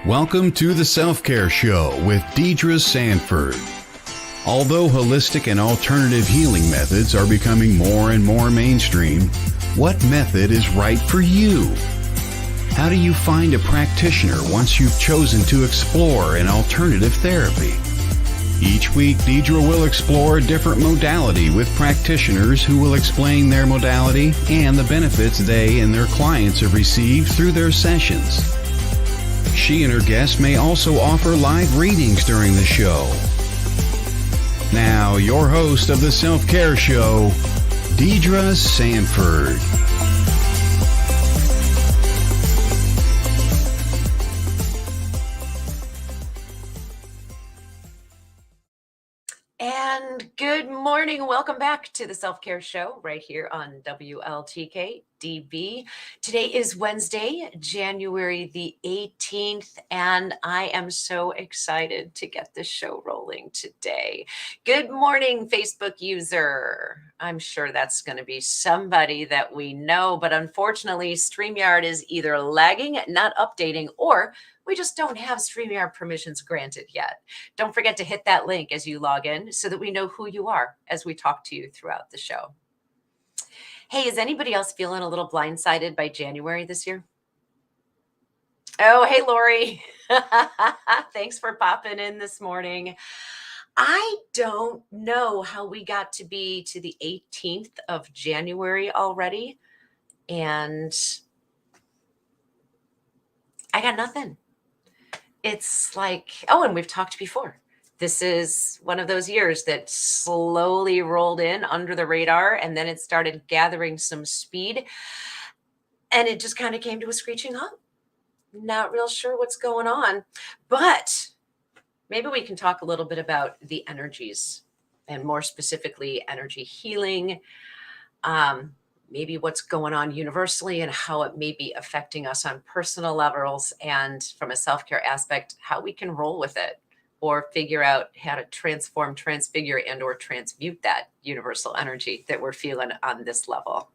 Welcome to the Self-Care Show with Deidre Sanford. Although holistic and alternative healing methods are becoming more and more mainstream, what method is right for you? How do you find a practitioner once you've chosen to explore an alternative therapy? Each week, Deidre will explore a different modality with practitioners who will explain their modality and the benefits they and their clients have received through their sessions. She and her guests may also offer live readings during the show. Now, your host of the Self-Care Show, Deidre Sanford. And good morning. Welcome back to the Self-Care Show right here on WLTK-DB. Today is Wednesday, January the 18th, and I am so excited to get this show rolling today. Good morning, Facebook user. I'm sure that's going to be somebody that we know, but unfortunately, StreamYard is either lagging, not updating, or we just don't have StreamYard permissions granted yet. Don't forget to hit that link as you log in so that we know who you are as we talk to you throughout the show. Hey, is anybody else feeling a little blindsided by January this year? Oh, hey, Lori. Thanks for popping in this morning. I don't know how we got to be to the 18th of January already. And I got nothing. It's like, oh, and we've talked before. This is one of those years that slowly rolled in under the radar, and then it started gathering some speed, and it just kind of came to a screeching halt. Not real sure what's going on, but maybe we can talk a little bit about the energies, and more specifically, energy healing, maybe what's going on universally and how it may be affecting us on personal levels, and from a self-care aspect, how we can roll with it or figure out how to transform, transfigure, and or transmute that universal energy that we're feeling on this level.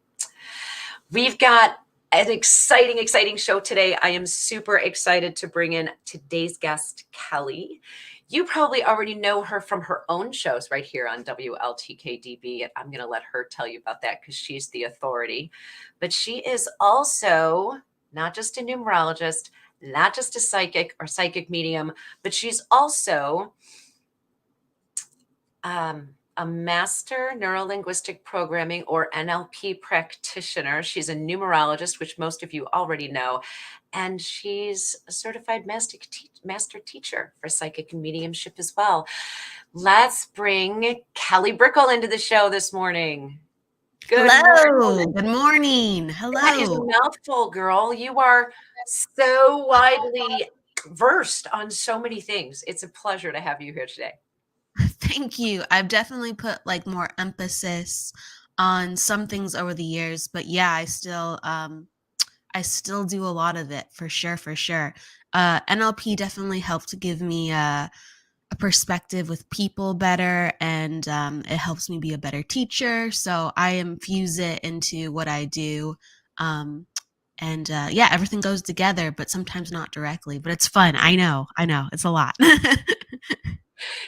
We've got an exciting, exciting show today. I am super excited to bring in today's guest, Kelly. You probably already know her from her own shows right here on WLTK-DB. And I'm going to let her tell you about that because she's the authority. But she is also not just a numerologist, not just a psychic or psychic medium, but she's also a master neurolinguistic programming or NLP practitioner. She's a numerologist, which most of you already know. And she's a certified master teacher for psychic and mediumship as well. Let's bring Kelly Brickel into the show this morning. Hello. Good morning. Hello. That is a mouthful, girl. You are so widely versed on so many things. It's a pleasure to have you here today. Thank you. I've definitely put like more emphasis on some things over the years, but yeah, I still do a lot of it for sure. NLP definitely helped to give me a perspective with people better, and it helps me be a better teacher. So I infuse it into what I do. Yeah, everything goes together, but sometimes not directly, but it's fun. I know. It's a lot.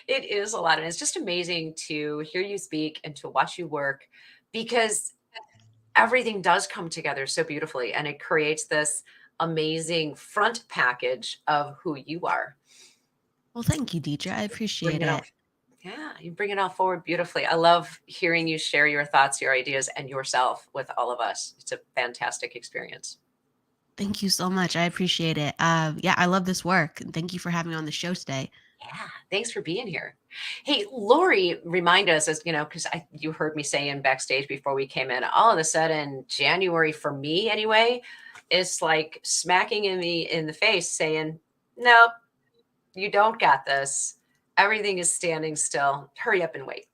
It is a lot. And it's just amazing to hear you speak and to watch you work, because everything does come together so beautifully, and it creates this amazing front package of who you are. Well, thank you, Deidre. I appreciate it. Yeah, you bring it all forward beautifully. I love hearing you share your thoughts, your ideas, and yourself with all of us. It's a fantastic experience. Thank you so much. I appreciate it. Yeah, I love this work. And thank you for having me on the show today. Yeah, thanks for being here. Hey, Lori, remind us, as you know, because you heard me saying backstage before we came in, all of a sudden, January for me anyway, is like smacking me in the face saying, nope, you don't got this. Everything is standing still. Hurry up and wait.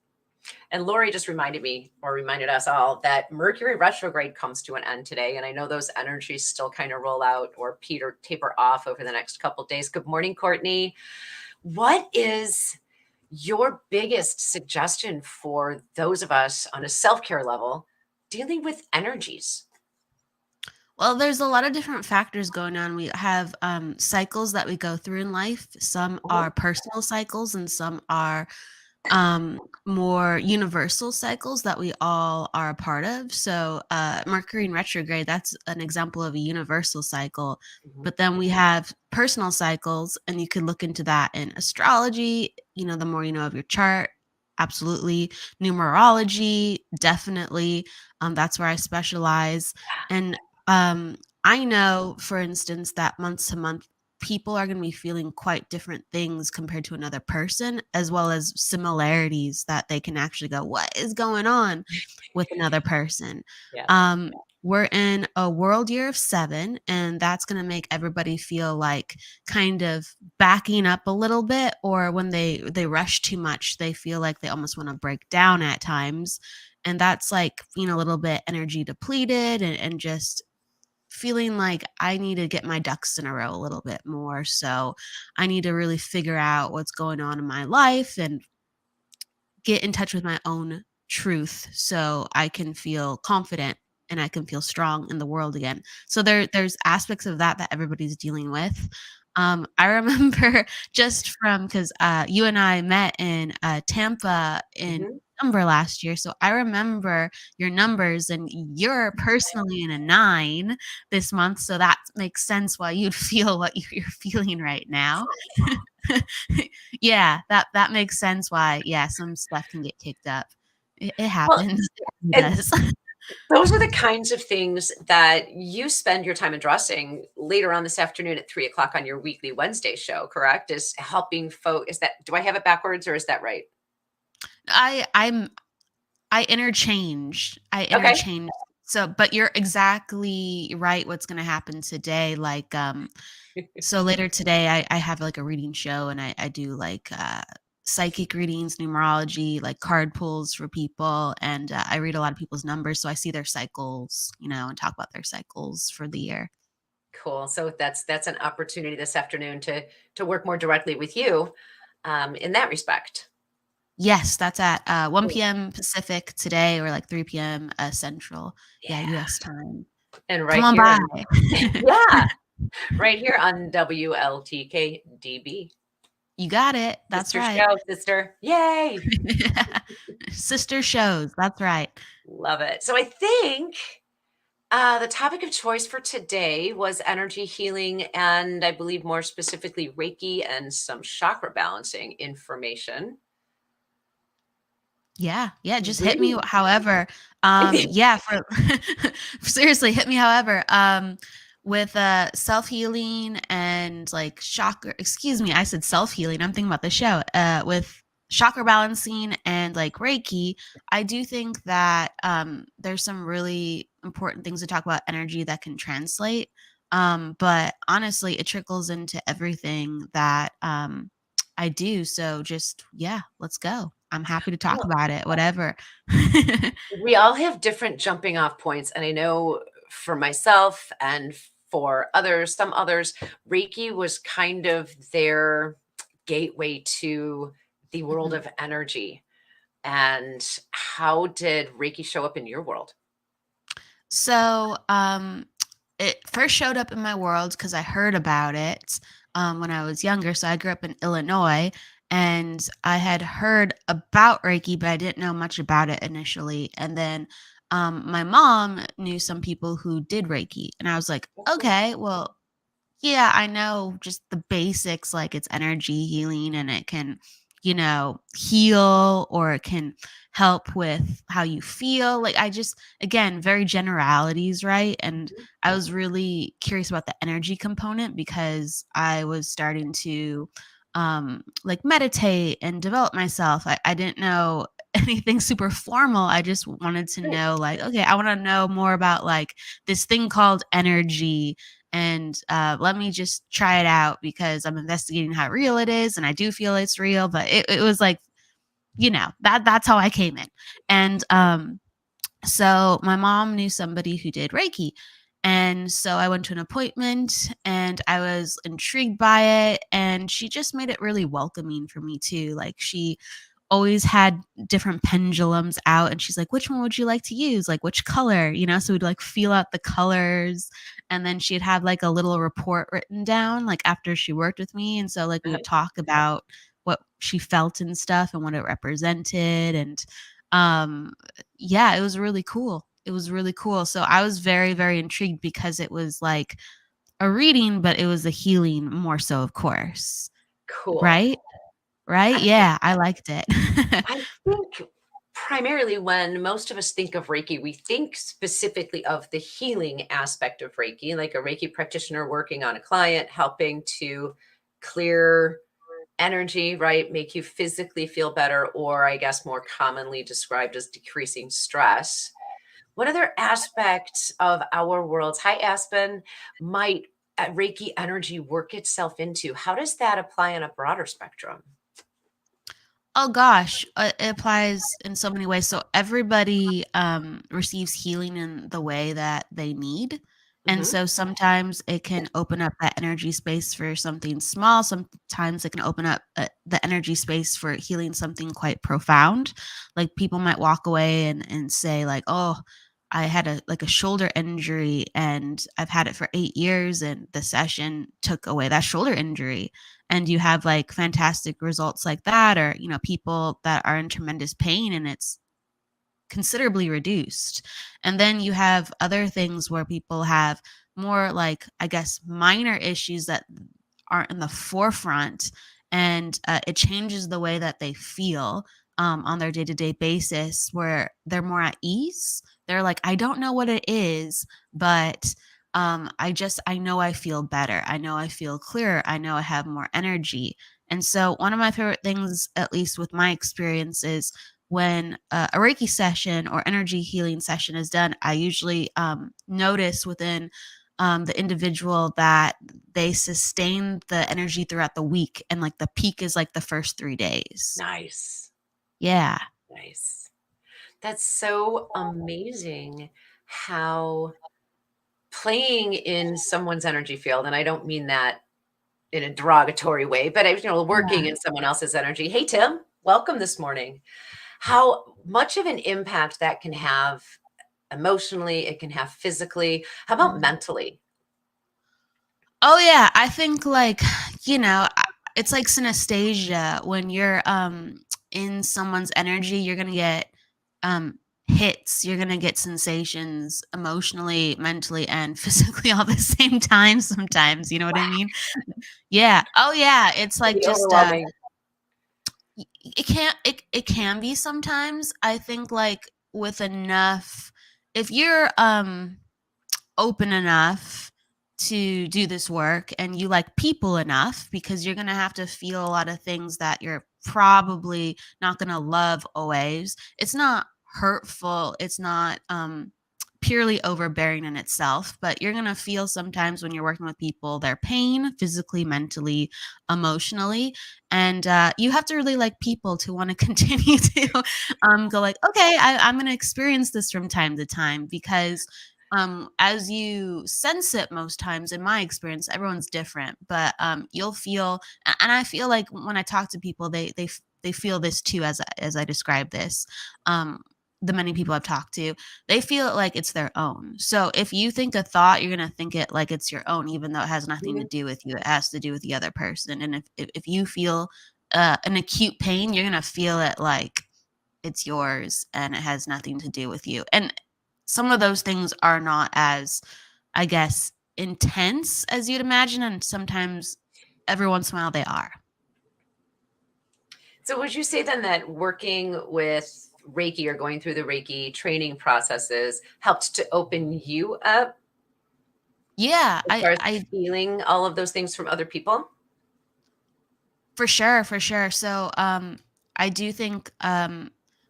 And Lori just reminded me, or reminded us all, that Mercury retrograde comes to an end today. And I know those energies still kind of roll out or taper off over the next couple of days. Good morning, Courtney. What is your biggest suggestion for those of us on a self-care level dealing with energies? Well, there's a lot of different factors going on. We have cycles that we go through in life. Some Mhm. are personal cycles, and some are more universal cycles that we all are a part of. So, Mercury in retrograde, that's an example of a universal cycle. Mhm. But then we have personal cycles, and you can look into that in astrology. The more you know of your chart, absolutely. Numerology, definitely. That's where I specialize. And I know, for instance, that month to month, people are going to be feeling quite different things compared to another person, as well as similarities that they can actually go, what is going on with another person? Yeah. Um, we're in a world year of 7, and that's going to make everybody feel like kind of backing up a little bit, or when they rush too much, they feel like they almost want to break down at times. And that's like, a little bit energy depleted, and just feeling like I need to get my ducks in a row a little bit more. So I need to really figure out what's going on in my life and get in touch with my own truth so I can feel confident and I can feel strong in the world again. So there's aspects of that everybody's dealing with. I remember just from because you and I met in Tampa in Mhm. December last year. So I remember your numbers, and you're personally in a 9 this month. So that makes sense why you'd feel what you're feeling right now. Yeah, that makes sense why, yeah, some stuff can get kicked up. It Well, happens. It and does. those are the kinds of things that you spend your time addressing later on this afternoon at 3 o'clock on your weekly Wednesday show, correct? Is helping folk. Is that, do I have it backwards or is that right? I I'm I interchange. I Okay. interchange. So, but you're exactly right what's gonna happen today, like, so later today, I have, like, a reading show, and I do, like, psychic readings, numerology, like, card pulls for people, and, I read a lot of people's numbers, so I see their cycles, and talk about their cycles for the year. Cool. So that's an opportunity this afternoon to work more directly with you in that respect. Yes, that's at, 1 Cool. PM Pacific today, or, like, 3 PM, Central. Yeah, Yeah. US time. And Come right on here by. on yeah, right here on WLTK-DB. You got it. That's Sister right. show, sister. Yay. Sister shows, that's right. Love it. So I think the topic of choice for today was energy healing, and I believe more specifically Reiki and some chakra balancing information. Yeah, yeah, just hit me Really? however. Yeah, for seriously, hit me however. With self-healing and like chakra, excuse me, I said self-healing. I'm thinking about the show. With chakra balancing and like Reiki, I do think that there's some really important things to talk about energy that can translate. But honestly, it trickles into everything that I do. So just, yeah, let's go. I'm happy to talk Well, about it, whatever. we all have different jumping off points. And I know for myself and for others, some others, Reiki was kind of their gateway to the world Mhm. of energy. And how did Reiki show up in your world? So, it first showed up in my world because I heard about it when I was younger. So I grew up in Illinois, and I had heard about Reiki, but I didn't know much about it initially. And then my mom knew some people who did Reiki, and I was like, Oh, cool. okay, well, yeah, I know just the basics, like it's energy healing, and it can, heal, or it can help with how you feel. Like I just, again, very generalities, right? And Mhm. I was really curious about the energy component because I was starting to like meditate and develop myself. I didn't know anything super formal. I just wanted to Great. know, like, okay, I want to know more about like this thing called energy, and let me just try it out because I'm investigating how real it is, and I do feel it's real. But it was like, that's how I came in. And so my mom knew somebody who did Reiki. And so I went to an appointment, and I was intrigued by it. And she just made it really welcoming for me too. Like she always had different pendulums out, and she's like, which one would you like to use? Like, which color? So we'd like feel out the colors, and then she'd have like a little report written down like after she worked with me. And so like we would talk about what she felt and stuff and what it represented. And yeah, it was really cool. It was really cool. So I was very, very intrigued because it was like a reading, but it was a healing more so, of course. Cool. Right? Right? Yeah, I liked it. I think primarily when most of us think of Reiki, we think specifically of the healing aspect of Reiki, like a Reiki practitioner working on a client, helping to clear energy, right? Make you physically feel better, or I guess more commonly described as decreasing stress. What other aspects of our worlds, hi Aspen, might Reiki energy work itself into? How does that apply on a broader spectrum? Oh gosh, it applies in so many ways. So everybody receives healing in the way that they need. And Hmm. so sometimes it can open up that energy space for something small. Sometimes it can open up the energy space for healing something quite profound. Like people might walk away and say like, oh, I had a shoulder injury and I've had it for 8 years, and the session took away that shoulder injury. And you have like fantastic results like that, or people that are in tremendous pain and it's considerably reduced. And then you have other things where people have more like, I guess, minor issues that aren't in the forefront, and it changes the way that they feel on their day-to-day basis, where they're more at ease. They're like, I don't know what it is, but I know I feel better. I know I feel clearer. I know I have more energy. And so one of my favorite things, at least with my experience, is when a Reiki session or energy healing session is done, I usually notice within the individual that they sustain the energy throughout the week. And like the peak is like the first 3 days. Nice. Yeah. Nice. That's so amazing how playing in someone's energy field, and I don't mean that in a derogatory way, but working Yeah. in someone else's energy. Hey, Tim, welcome this morning. How much of an impact that can have emotionally, it can have physically. How about Mhm. mentally? Oh yeah, I think like, it's like synesthesia. When you're in someone's energy, you're going to get hits, you're going to get sensations emotionally, mentally, and physically all the same time sometimes, you know what I Wow, mean? Yeah. Oh yeah, it's can like be just overwhelming. it can be sometimes. I think like with enough, if you're open enough to do this work and you like people enough, because you're going to have to feel a lot of things that you're probably not going to love always. It's not hurtful, it's not purely overbearing in itself, but you're going to feel sometimes when you're working with people their pain physically, mentally, emotionally. And you have to really like people to want to continue to go like, okay, I'm going to experience this from time to time, because as you sense it most times, in my experience, everyone's different, but you'll feel, and I feel like when I talk to people, they feel this too, as I describe this. The many people I've talked to, they feel it like it's their own. So if you think a thought, you're gonna think it like it's your own, even though it has nothing to Mhm. do with you. It has to do with the other person. And if you feel an acute pain, you're gonna feel it like it's yours and it has nothing to do with you. And some of those things are not as, I guess, intense as you'd imagine. And sometimes every once in a while they are. So would you say then that working with Reiki or going through the Reiki training processes helped to open you up Yeah, as I, far as I feeling all of those things from other people? For sure, for sure. So, I do think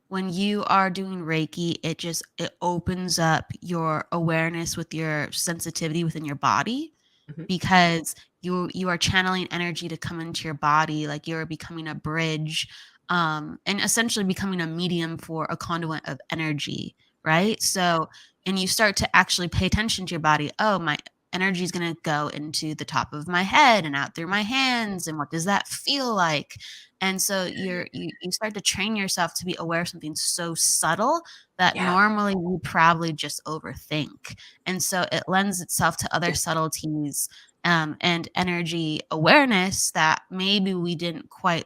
when you are doing Reiki, it opens up your awareness with your sensitivity within your body, Mhm. because you are channeling energy to come into your body, like you're becoming a bridge, and essentially becoming a medium for a conduit of energy, right? So, and you start to actually pay attention to your body. Oh, my energy is going to go into the top of my head and out through my hands. And what does that feel like? And so you start to train yourself to be aware of something so subtle that Yeah. normally we probably just overthink. And so it lends itself to other subtleties and energy awareness that maybe we didn't quite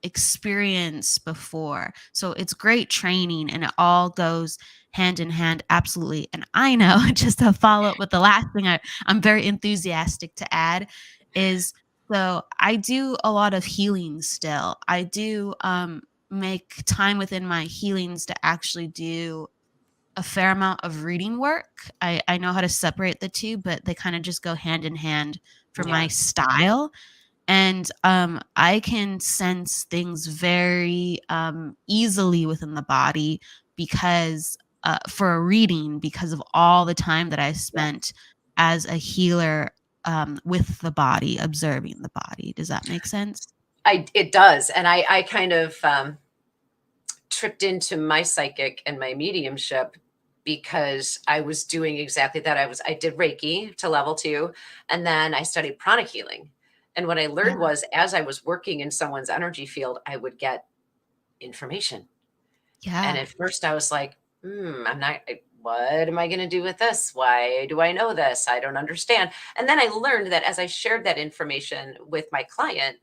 experience before. So it's great training and it all goes hand in hand. Absolutely. And I know, just to follow up with the last thing I'm very enthusiastic to add is, so I do a lot of healing still. I do make time within my healings to actually do a fair amount of reading work. I know how to separate the two, but they kind of just go hand in hand for my Yeah. style. And I can sense things very easily within the body because for a reading, because of all the time that I Yeah. spent as a healer with the body, observing the body. Does that make sense? It does. And I kind of tripped into my psychic and my mediumship because I was doing exactly that. I did Reiki to level 2, and then I studied pranic healing. And what I learned Yeah. was, as I was working in someone's energy field, I would get information. And Yeah. at first I was like, what am I going to do with this? Why do I know this? I don't understand. And then I learned that as I shared that information with my client,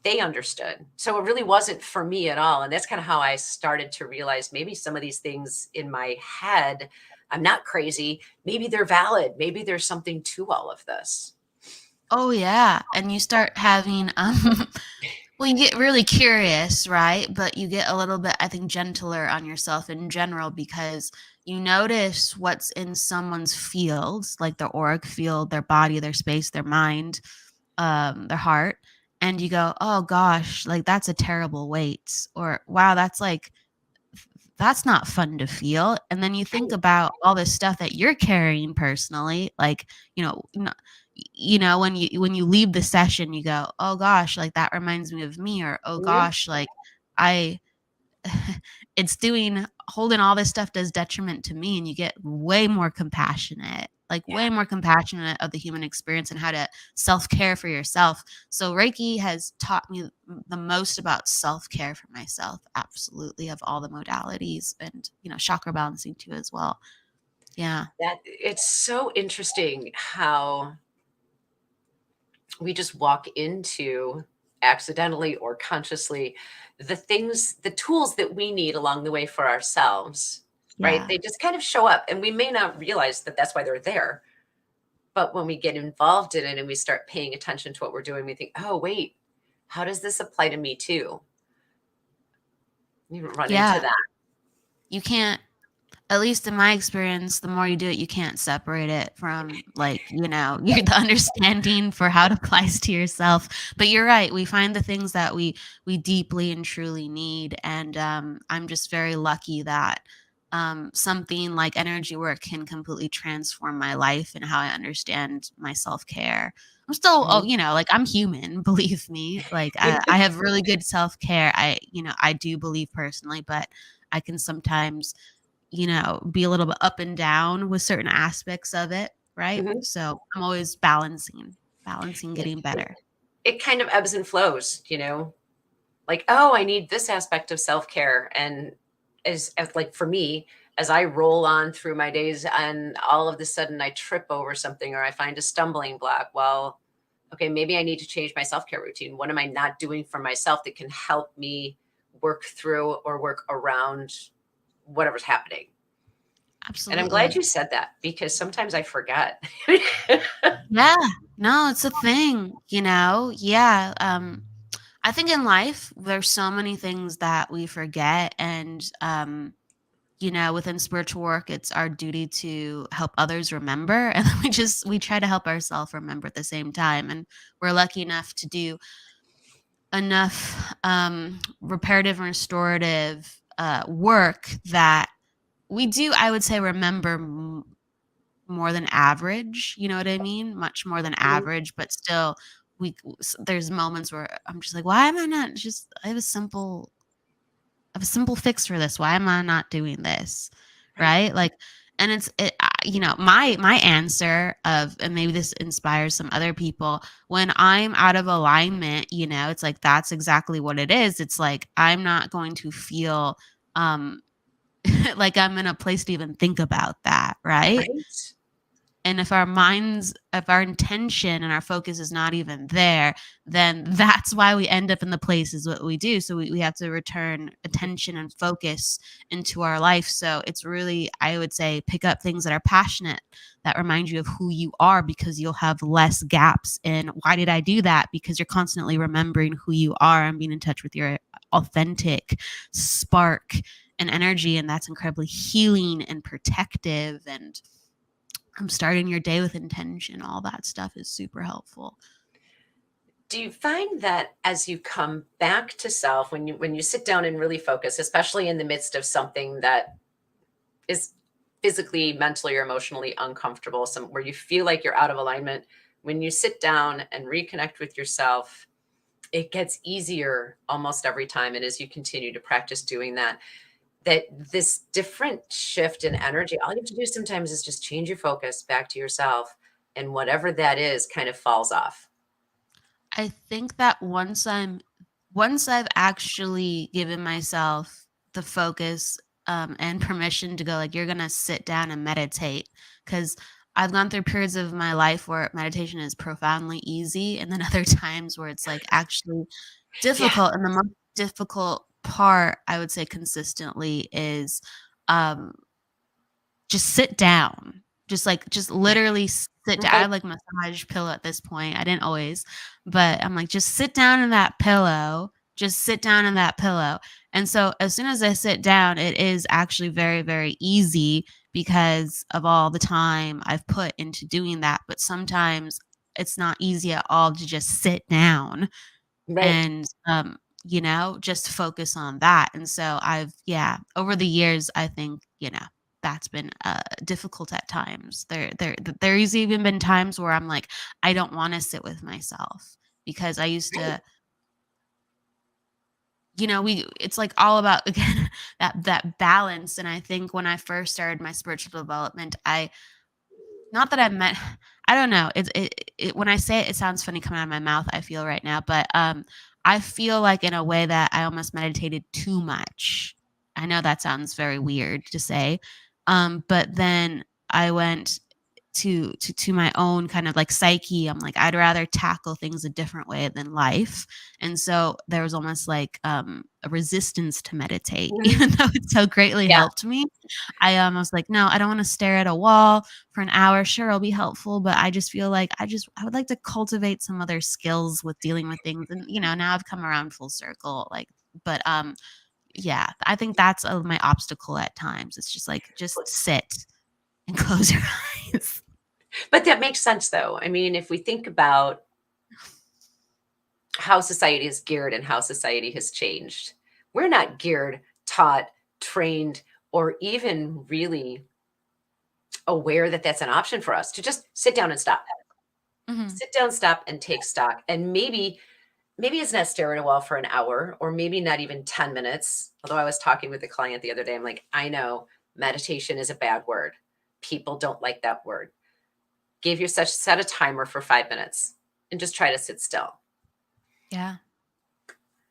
they understood. So it really wasn't for me at all. And that's kind of how I started to realize maybe some of these things in my head, I'm not crazy. Maybe they're valid. Maybe there's something to all of this. Oh yeah. And you start having well, you get really curious, right? But you get a little bit, I think, gentler on yourself in general because you notice what's in someone's fields, like their auric field, their body, their space, their mind, their heart, and you go, "Oh gosh, like that's a terrible weight," or "Wow, that's not fun to feel." And then you think about all this stuff that you're carrying personally, like, when you leave the session, you go, "Oh gosh, like that reminds me of me," or "Oh Yeah. gosh, like I it's doing holding all this stuff does detriment to me," and you get way more compassionate, like Yeah. way more compassionate of the human experience and how to self-care for yourself. So Reiki has taught me the most about self-care for myself, absolutely, of all the modalities, and chakra balancing too as well. Yeah. That it's so interesting how we just walk into, accidentally or consciously, the tools that we need along the way for ourselves, right? Yeah. They just kind of show up and we may not realize that that's why they're there. But when we get involved in it and we start paying attention to what we're doing, we think, oh, wait, how does this apply to me too? You run into Yeah. that. You can't, at least in my experience, the more you do it, you can't separate it from you're the understanding for how it applies to yourself. But you're right. We find the things that we deeply and truly need. And I'm just very lucky that something like energy work can completely transform my life and how I understand my self-care. I'm still, Mhm. like I'm human, believe me. Like I have really good self-care. I do believe personally, but I can sometimes be a little bit up and down with certain aspects of it, right? Mhm. So I'm always balancing, It, getting it, better. it kind of ebbs and flows, like, oh, I need this aspect of self-care. And as like for me, as I roll on through my days and all of a sudden I trip over something or I find a stumbling block, well, okay, maybe I need to change my self-care routine. What am I not doing for myself that can help me work through or work around whatever's happening? And I'm glad Absolutely. you said that because sometimes I forget. Yeah. No, it's a thing, Yeah. I think in life there's so many things that we forget, and within spiritual work, it's our duty to help others remember, and we try to help ourselves remember at the same time. And we're lucky enough to do enough reparative and restorative work that we do, I would say, remember more than average. You know what I mean? Much more than Mhm. average, but still, there's moments where I'm just like, why am I not just? I have a simple fix for this. Why am I not doing this? Right. Right? Like, And my answer of, and maybe this inspires some other people, when I'm out of alignment, it's like, that's exactly what it is. It's like, I'm not going to feel like I'm in a place to even think about that, right? Right. And if our intention and our focus is not even there, then that's why we end up in the places what we do. So we have to return attention and focus into our life. So it's really, I would say, pick up things that are passionate, that remind you of who you are, because you'll have less gaps in why did I do that? Because you're constantly remembering who you are and being in touch with your authentic spark and energy. And that's incredibly healing and protective, and starting your day with intention. All that stuff is super helpful. Do you find that as you come back to self, when you sit down and really focus, especially in the midst of something that is physically, mentally, or emotionally uncomfortable, where you feel like you're out of alignment, when you sit down and reconnect with yourself, it gets easier almost every time. And as you continue to practice doing that, this different shift in energy, all you have to do sometimes is just change your focus back to yourself, and whatever that is kind of falls off. I think that once I've actually given myself the focus and permission to go, like, you're gonna sit down and meditate, because I've gone through periods of my life where meditation is profoundly easy, and then other times where it's like actually Yeah. difficult. And the most difficult part, I would say, consistently is um just sit down. Just Yeah. literally sit down. I Right. have, like, massage pillow at this point. I didn't always, but I'm like, "Just sit down in that pillow. Just sit down in that pillow." And so as soon as I sit down, it is actually very, very easy because of all the time I've put into doing that. But sometimes it's not easy at all to just sit down Right. and, just focus on that. And so over the years, I think, that's been difficult at times. There's even been times where I'm like, I don't want to sit with myself, because I used Right. to, it's like all about, again, that balance. And I think when I first started my spiritual development, not that I meant, I don't know. When I say it, it sounds funny coming out of my mouth, I feel right now, but I feel like, in a way, that I almost meditated too much. I know that sounds very weird to say, but then I went to my own kind of, like, psyche. I'm like, I'd rather tackle things a different way than life. And so there was almost like a resistance to meditate, Mhm. even though it so greatly Yeah. helped me. I was like, no, I don't want to stare at a wall for an hour. Sure, it'll be helpful, but I just feel like I would like to cultivate some other skills with dealing with things. And now I've come around full circle. Like, but yeah, I think that's my obstacle at times. It's just like, just sit and close your eyes. But that makes sense, though. I mean, if we think about how society is geared and how society has changed, we're not geared, taught, trained, or even really aware that that's an option for us to just sit down and stop. Mhm. Sit down, stop, and take stock. And maybe it's not stare at a wall for an hour, or maybe not even 10 minutes. Although I was talking with a client the other day, I'm like, I know meditation is a bad word. People don't like that word. Give yourself, set a timer for 5 minutes and just try to sit still. Yeah,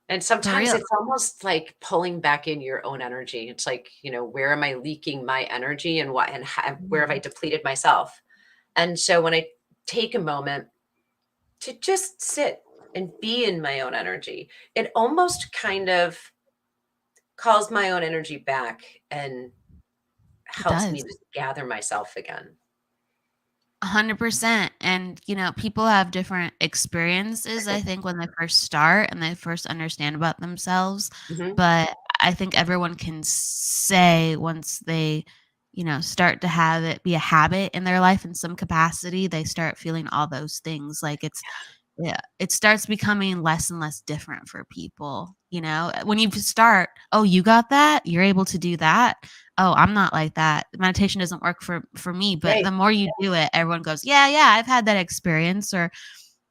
And for sometimes real. it's almost like pulling back in your own energy. It's like, where am I leaking my energy, and what, and where have I Mhm. depleted myself? And so when I take a moment to just sit and be in my own energy, it almost kind of calls my own energy back and It helps me does. to gather myself again. 100%. And, people have different experiences, I think, when they first start and they first understand about themselves. Mhm. But I think everyone can say, once they, start to have it be a habit in their life in some capacity, they start feeling all those things. Like, yeah, it starts becoming less and less different for people. When you start, oh, you got that, you're able to do that. Oh, I'm not like that. Meditation doesn't work for me. But Right. the more you do it, everyone goes, yeah, yeah, I've had that experience. Or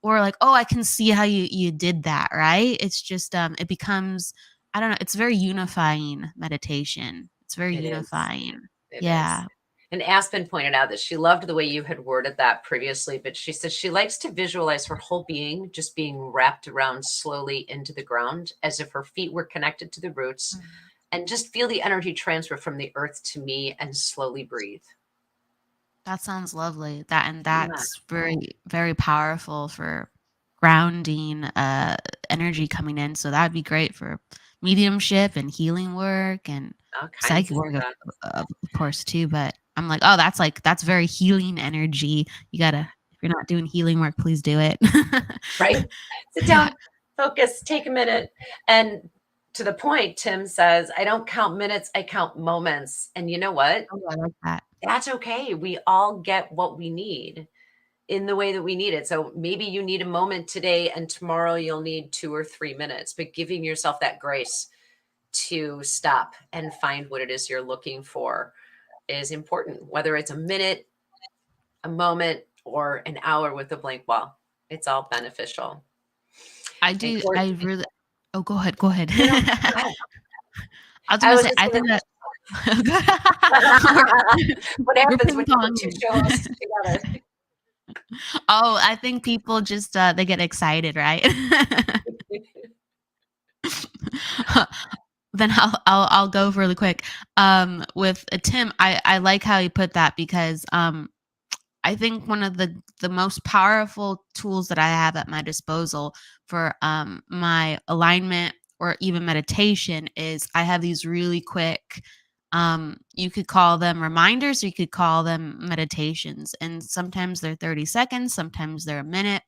like, oh, I can see how you did that, right? It's just it becomes, I don't know, it's very unifying. Meditation, it's very It is. unifying. It is. Yeah. And Aspen pointed out that she loved the way you had worded that previously, but she says she likes to visualize her whole being just being wrapped around slowly into the ground as if her feet were connected to the roots, and just feel the energy transfer from the earth to me and slowly breathe. That sounds lovely. That's very, very powerful for grounding energy coming in. So that'd be great for mediumship and healing work and All kinds psychic of work, stuff. of course, too. But I'm like, oh, that's very healing energy. You gotta, if you're not doing healing work, please do it. Right? Sit down, focus, take a minute. And to the point, Tim says, I don't count minutes, I count moments. And you know what? Oh, I like that. That's okay. We all get what we need in the way that we need it. So maybe you need a moment today and tomorrow you'll need 2 or 3 minutes, but giving yourself that grace to stop and find what it is you're looking for is important, whether it's a minute, a moment, or an hour with a blank wall. It's all beneficial. I do. I really. Oh, go ahead. Go ahead. No, go ahead. I was gonna say. I think that. What happens when you put two shows together? Oh, I think people just they get excited, right? Then I'll go really quick. With Tim, I like how you put that, because I think one of the most powerful tools that I have at my disposal for my alignment or even meditation is I have these really quick, you could call them reminders, or you could call them meditations. And sometimes they're 30 seconds, sometimes they're a minute.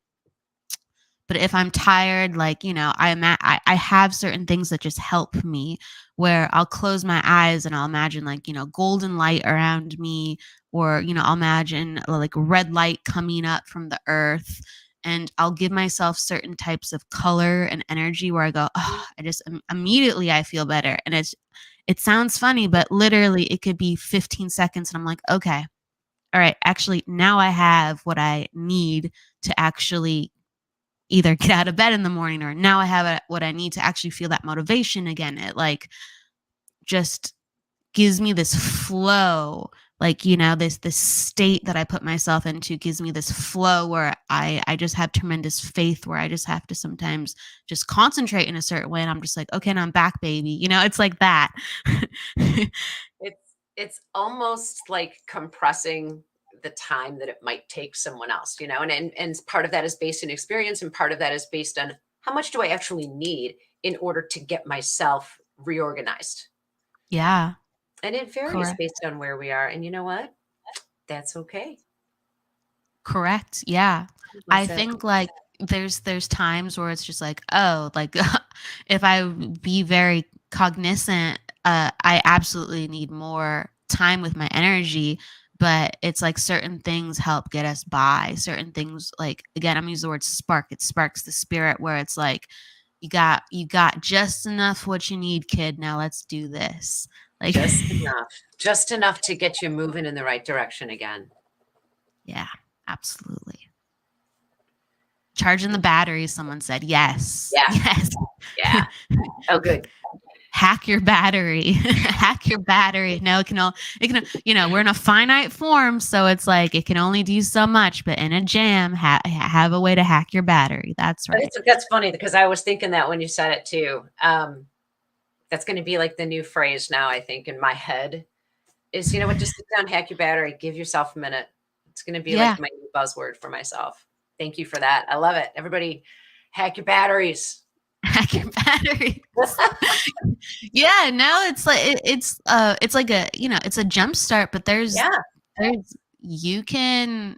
But if I'm tired, like, I have certain things that just help me, where I'll close my eyes and I'll imagine, like, golden light around me, or, I'll imagine like red light coming up from the earth. And I'll give myself certain types of color and energy where I go, oh, I just immediately I feel better. And it sounds funny, but literally it could be 15 seconds. And I'm like, okay, all right, actually now I have what I need to actually either get out of bed in the morning, or now I have what I need to actually feel that motivation again. It like just gives me this flow, like, this state that I put myself into gives me this flow where I just have tremendous faith, where I just have to sometimes just concentrate in a certain way. And I'm just like, okay, now I'm back, baby. It's like that. It's almost like compressing the time that it might take someone else, and part of that is based on experience, and part of that is based on how much do I actually need in order to get myself reorganized. Yeah. And it varies Correct. based on where we are. And you know what? That's okay. Correct. Yeah. I think like there's times where it's just like, oh, like if I be very cognizant, I absolutely need more time with my energy. But it's like certain things help get us by. Certain things, like, again, I'm using the word spark. It sparks the spirit, where it's like, you got just enough what you need, kid. Now let's do this. Like just enough to get you moving in the right direction again. Yeah, absolutely. Charging the batteries, someone said. Yes. Yeah. Yes. Yeah. Oh, good. Hack your battery. Hack your battery. No, it can, we're in a finite form, so it's like it can only do so much, but in a jam, have a way to hack your battery. That's right. That's funny, because I was thinking that when you said it too. That's going to be like the new phrase now, I think, in my head is, just sit down, hack your battery, give yourself a minute. It's going to be like my new buzzword for myself. Thank you for that. I love it. Everybody, hack your batteries. Hack your battery. Yeah, no, it's like it's like a it's a jump start, but there's you can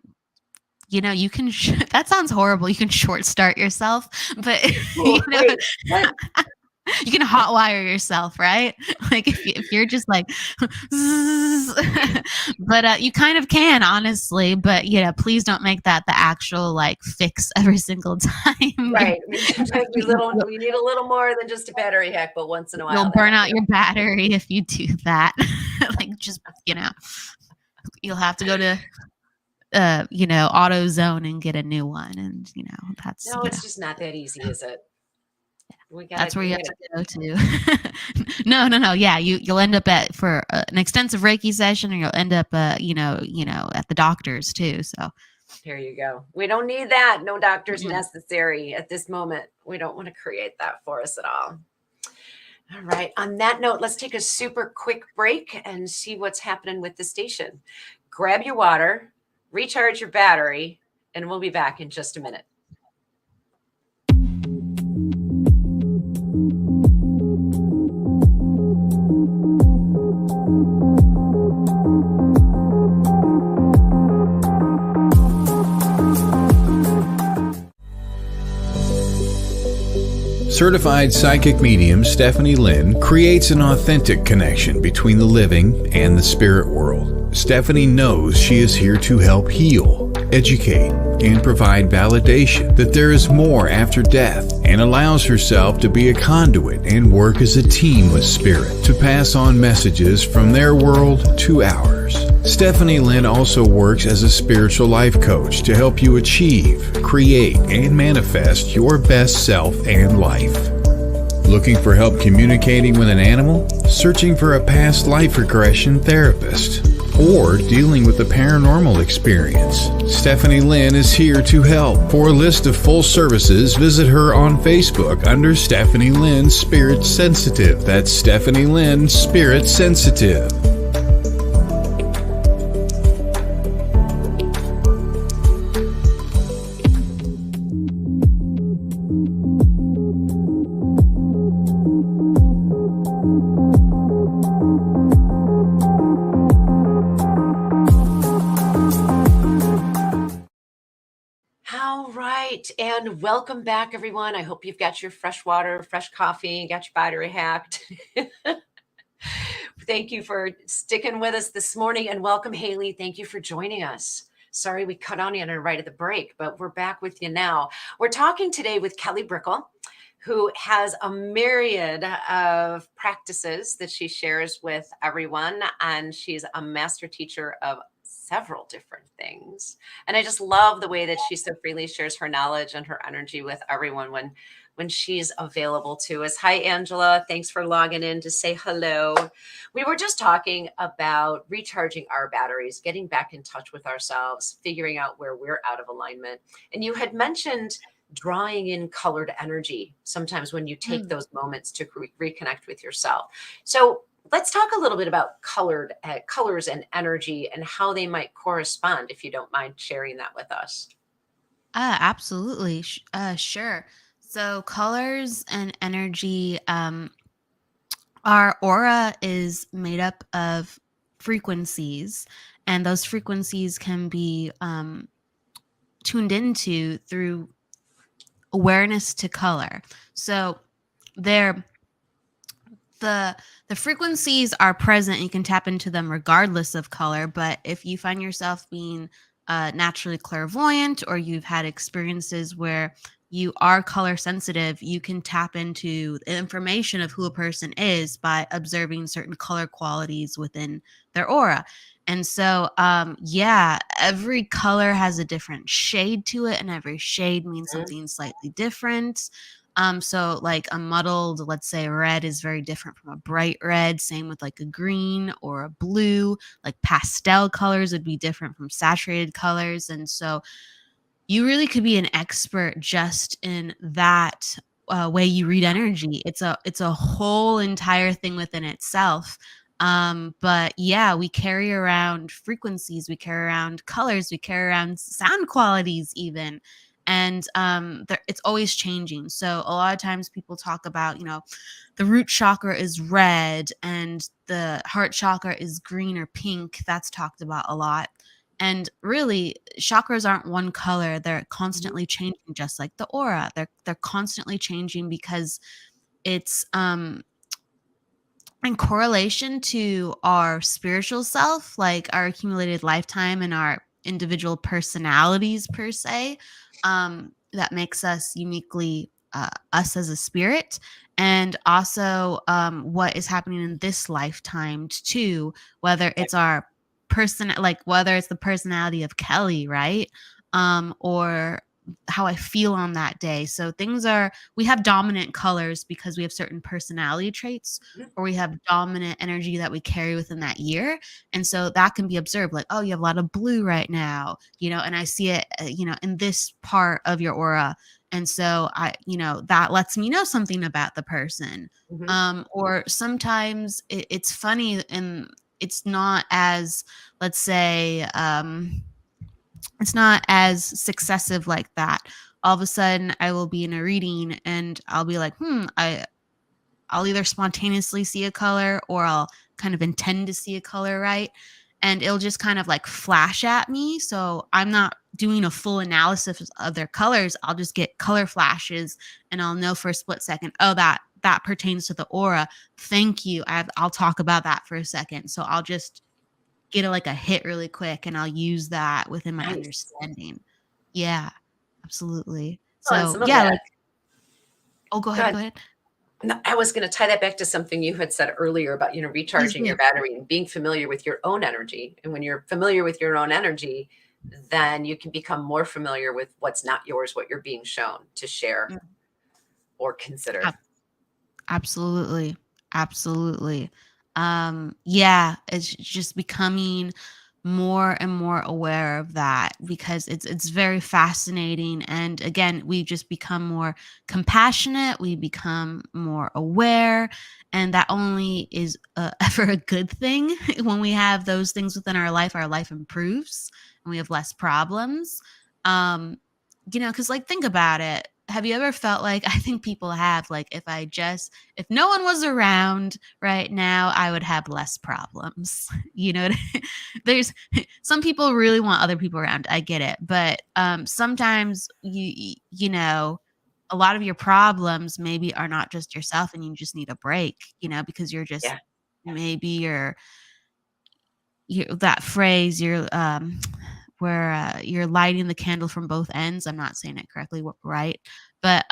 that sounds horrible. You can short start yourself, but you can hotwire yourself, right? Like if you're just like, but you kind of can, honestly. But please don't make that the actual like fix every single time. Right. We need a little more than just a battery hack, but once in a while you'll burn out your battery if you do that. Like just you'll have to go to AutoZone and get a new one, and that's it's just not that easy, is it? That's where you have to go to. No. Yeah, you'll end up for an extensive Reiki session, or you'll end up, at the doctor's too. So here you go. We don't need that. No doctors necessary at this moment. We don't want to create that for us at all. All right. On that note, let's take a super quick break and see what's happening with the station. Grab your water, recharge your battery, and we'll be back in just a minute. Certified psychic medium Stephanie Lynn creates an authentic connection between the living and the spirit world. Stephanie knows she is here to help heal, educate, and provide validation that there is more after death, and allows herself to be a conduit and work as a team with spirit to pass on messages from their world to ours. Stephanie Lynn also works as a spiritual life coach to help you achieve, create, and manifest your best self and life. Looking for help communicating with an animal? Searching for a past life regression therapist? Or dealing with a paranormal experience? Stephanie Lynn is here to help. For a list of full services, visit her on Facebook under Stephanie Lynn Spirit Sensitive. That's Stephanie Lynn Spirit Sensitive. And welcome back, everyone. I hope you've got your fresh water, fresh coffee, got your battery hacked. Thank you for sticking with us this morning, and welcome, Haley. Thank you for joining us. Sorry we cut on you right at the break, but we're back with you now. We're talking today with Kelly Brickel, who has a myriad of practices that she shares with everyone, and she's a master teacher of several different things. And I just love the way that she so freely shares her knowledge and her energy with everyone when she's available to us. Hi, Angela. Thanks for logging in to say hello. We were just talking about recharging our batteries, getting back in touch with ourselves, figuring out where we're out of alignment. And you had mentioned drawing in colored energy sometimes when you take those moments to reconnect with yourself. So let's talk a little bit about colors and energy and how they might correspond, if you don't mind sharing that with us. Absolutely. Sure. So colors and energy, our aura is made up of frequencies, and those frequencies can be tuned into through awareness to color. So the frequencies are present. You can tap into them regardless of color. But if you find yourself being naturally clairvoyant, or you've had experiences where you are color sensitive, you can tap into the information of who a person is by observing certain color qualities within their aura. And so, every color has a different shade to it, and every shade means something slightly different. So like a muddled, let's say red, is very different from a bright red. Same with like a green or a blue. Like pastel colors would be different from saturated colors. And so you really could be an expert just in that way you read energy. It's a whole entire thing within itself. But yeah, we carry around frequencies, we carry around colors, we carry around sound qualities even. And it's always changing. So a lot of times people talk about, the root chakra is red and the heart chakra is green or pink. That's talked about a lot. And really, chakras aren't one color. They're constantly changing, just like the aura. They're constantly changing because it's in correlation to our spiritual self, like our accumulated lifetime and our individual personalities per se. That makes us uniquely us as a spirit, and also what is happening in this lifetime too, whether it's our person, like whether it's the personality of Kelly, right? Or how I feel on that day. So we have dominant colors because we have certain personality traits, Mhm. or we have dominant energy that we carry within that year. And so that can be observed, like, oh, you have a lot of blue right now, and I see it, in this part of your aura. And so that lets me know something about the person. Mhm. Or sometimes it's funny, and it's not as, let's say, it's not as successive like that. All of a sudden I will be in a reading and I'll be like, I'll either spontaneously see a color, or I'll kind of intend to see a color, right? And it'll just kind of like flash at me. So I'm not doing a full analysis of their colors. I'll just get color flashes, and I'll know for a split second, oh, that pertains to the aura. Thank you. I'll talk about that for a second. So I'll just get like a hit really quick, and I'll use that within my Nice. understanding. Yeah, absolutely. Oh, and So some of yeah, that. like, oh, go Go ahead, ahead. go ahead. No, I was going to tie that back to something you had said earlier about, Please recharging do. your battery and being familiar with your own energy. And when you're familiar with your own energy, then you can become more familiar with what's not yours, what you're being shown to share Mm, or consider. ab- Absolutely. Absolutely. Yeah, it's just becoming more and more aware of that, because it's very fascinating. And again, we just become more compassionate, we become more aware, and that only is ever a good thing. When we have those things within our life improves and we have less problems. Um, because, like, think about it. Have you ever felt like, I think people have, like, if no one was around right now, I would have less problems. There's some people really want other people around. I get it. But sometimes a lot of your problems maybe are not just yourself, and you just need a break, because you're just, Yeah. maybe that phrase, where you're lighting the candle from both ends. I'm not saying it correctly, right? But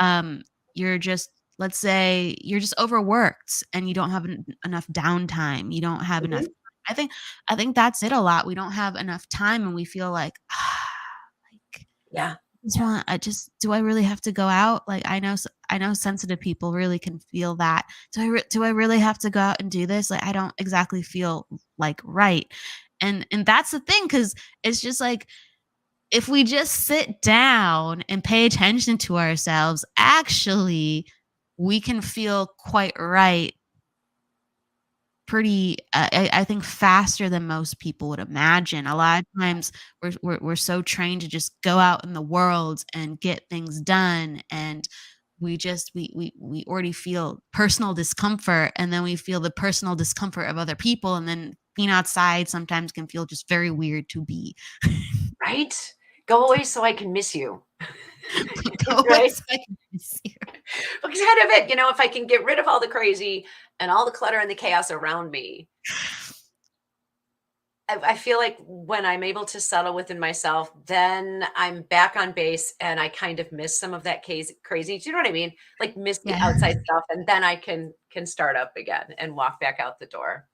you're just, let's say you're just overworked and you don't have enough downtime. You don't have enough. Mhm. I think I think that's it a lot. We don't have enough time, and we feel like, like, Yeah. do I really have to go out? Like, I know sensitive people really can feel that. Do I really have to go out and do this? Like, I don't exactly feel like right. And that's the thing, cuz it's just like, if we just sit down and pay attention to ourselves, actually we can feel quite right, pretty, I think, faster than most people would imagine. A lot of times we're so trained to just go out in the world and get things done, and we already feel personal discomfort, and then we feel the personal discomfort of other people, and then being outside sometimes can feel just very weird to be. Right? Go away so I can miss you. Go Right? outside and see her. Well, kind of it. If I can get rid of all the crazy and all the clutter and the chaos around me, I feel like when I'm able to settle within myself, then I'm back on base and I kind of miss some of that crazy. Do you know what I mean? Like, miss the Yeah. outside stuff, and then I can start up again and walk back out the door.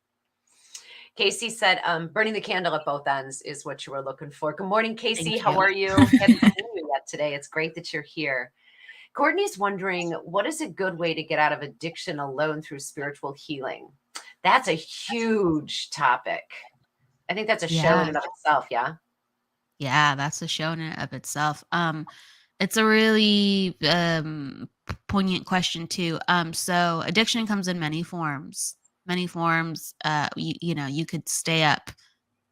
Casey said, burning the candle at both ends is what you were looking for. Good morning, Casey. Thank How you. are you? Haven't seen you yet today. It's great that you're here. Courtney's wondering, what is a good way to get out of addiction alone through spiritual healing? That's a huge topic. I think that's a show in Yeah. and of itself. Yeah. Yeah, that's a show in and of itself. It's a really poignant question too. So addiction comes in many forms. Many forms. You could stay up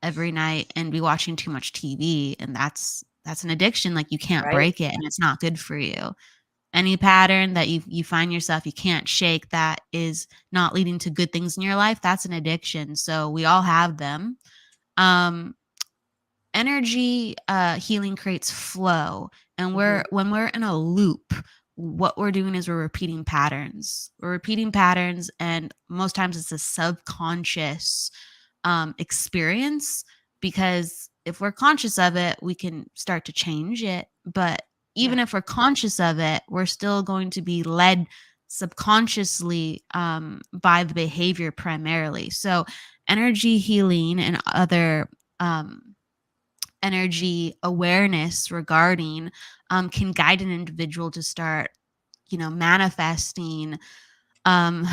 every night and be watching too much TV, and that's an addiction. Like, you can't Right. break it, and it's not good for you. Any pattern that you find yourself, you can't shake, that is not leading to good things in your life, that's an addiction. So we all have them. Um, Energy healing creates flow, and Mhm. when we're in a loop, what we're doing is we're repeating patterns, and most times it's a subconscious experience, because if we're conscious of it, we can start to change it. But even Yeah. if we're conscious of it, we're still going to be led subconsciously by the behavior primarily. So energy healing and other um, energy awareness regarding can guide an individual to start, manifesting um,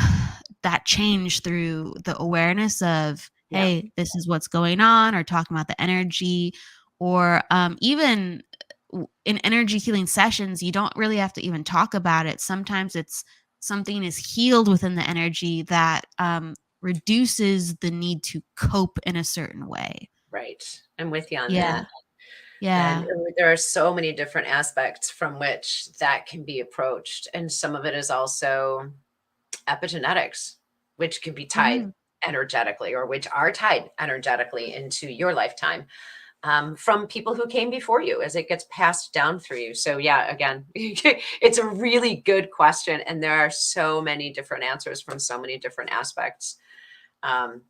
that change through the awareness of, Yeah. hey, this is what's going on, or talking about the energy, or even in energy healing sessions, you don't really have to even talk about it. Sometimes it's something is healed within the energy that reduces the need to cope in a certain way. Right. I'm with you on Yeah. that. And Yeah. there are so many different aspects from which that can be approached. And some of it is also epigenetics, which can be tied Mm. energetically, or which are tied energetically into your lifetime, from people who came before you, as it gets passed down through you. So yeah, again, it's a really good question. And there are so many different answers from so many different aspects. I'm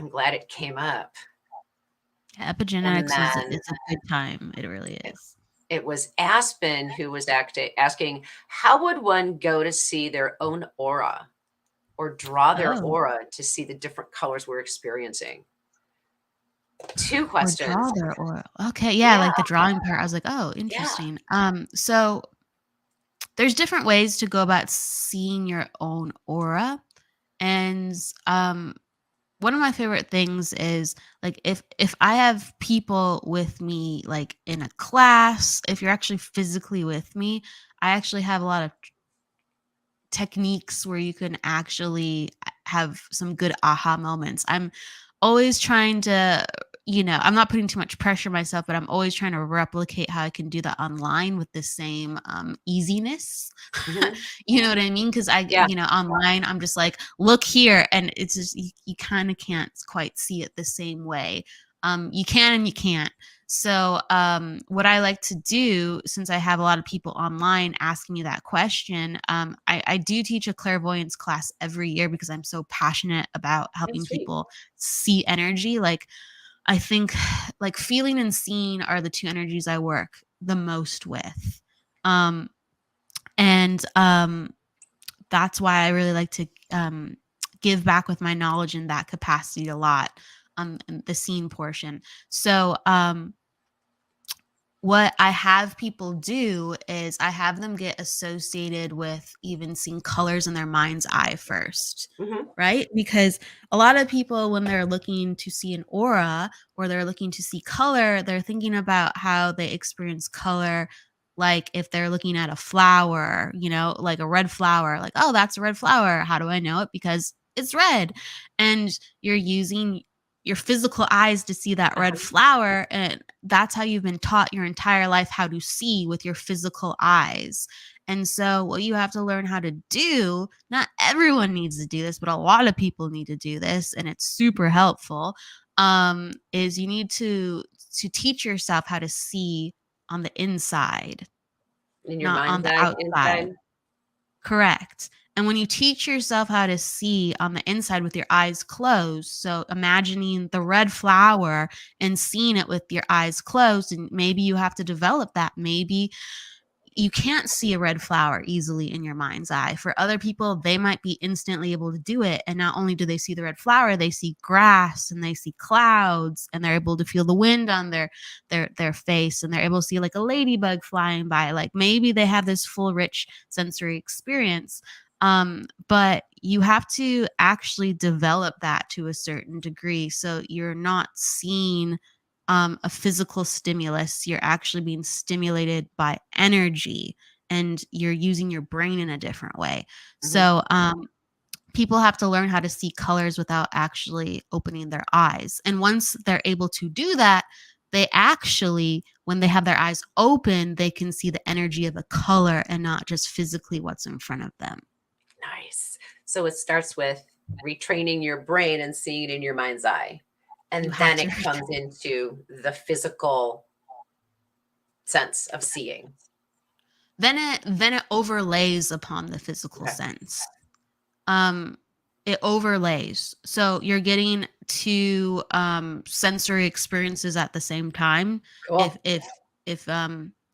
glad it came up. And Epigenetics is then it's a good time. It really it, is. it was Aspen who was asking, how would one go to see their own aura, or draw their Oh, aura to see the different colors we're experiencing? Two or draw questions. their aura. Okay, yeah, Yeah. like the drawing part. I was like, oh, Yeah. interesting. So there's different ways to go about seeing your own aura, and one of my favorite things is like if I have people with me like in a class, if you're actually physically with me, I actually have a lot of techniques where you can actually have some good aha moments. I'm always trying to, I'm not putting too much pressure myself, but I'm always trying to replicate how I can do that online with the same easiness. Mhm. You know what I mean? Because Yeah. online, I'm just like, look here. And it's just, you kind of can't quite see it the same way. You can and you can't. So, what I like to do, since I have a lot of people online asking me that question, I do teach a clairvoyance class every year because I'm so passionate about Oh, helping sweet. people see energy. Like, I think like feeling and seeing are the two energies I work the most with. Um, and that's why I really like to give back with my knowledge in that capacity a lot, in the scene portion. So, what I have people do is I have them get associated with even seeing colors in their mind's eye first, Mhm. right? Because a lot of people, when they're looking to see an aura or they're looking to see color, they're thinking about how they experience color. Like if they're looking at a flower, like a red flower, like, oh, that's a red flower. How do I know it? Because it's red. And you're using your physical eyes to see that red Uh-huh. flower, and that's how you've been taught your entire life how to see with your physical eyes. And so what you have to learn how to do, not everyone needs to do this, but a lot of people need to do this, and it's super helpful, is you need to teach yourself how to see on the inside, In your not on mind's the eye outside. inside. Correct. And when you teach yourself how to see on the inside with your eyes closed, so imagining the red flower and seeing it with your eyes closed, and maybe you have to develop that. Maybe you can't see a red flower easily in your mind's eye. For other people, they might be instantly able to do it. And not only do they see the red flower, they see grass and they see clouds, and they're able to feel the wind on their face, and they're able to see like a ladybug flying by. Like maybe they have this full rich sensory experience. But you have to actually develop that to a certain degree. So you're not seeing a physical stimulus. You're actually being stimulated by energy, and you're using your brain in a different way. Mhm. So, people have to learn how to see colors without actually opening their eyes. And once they're able to do that, they actually, when they have their eyes open, they can see the energy of a color and not just physically what's in front of them. Nice. So it starts with retraining your brain and seeing it in your mind's eye. You And have then to. it comes into the physical sense of seeing. Then it overlays upon the physical Okay. sense. um it overlays, so you're getting two sensory experiences at the same time. if Cool. if if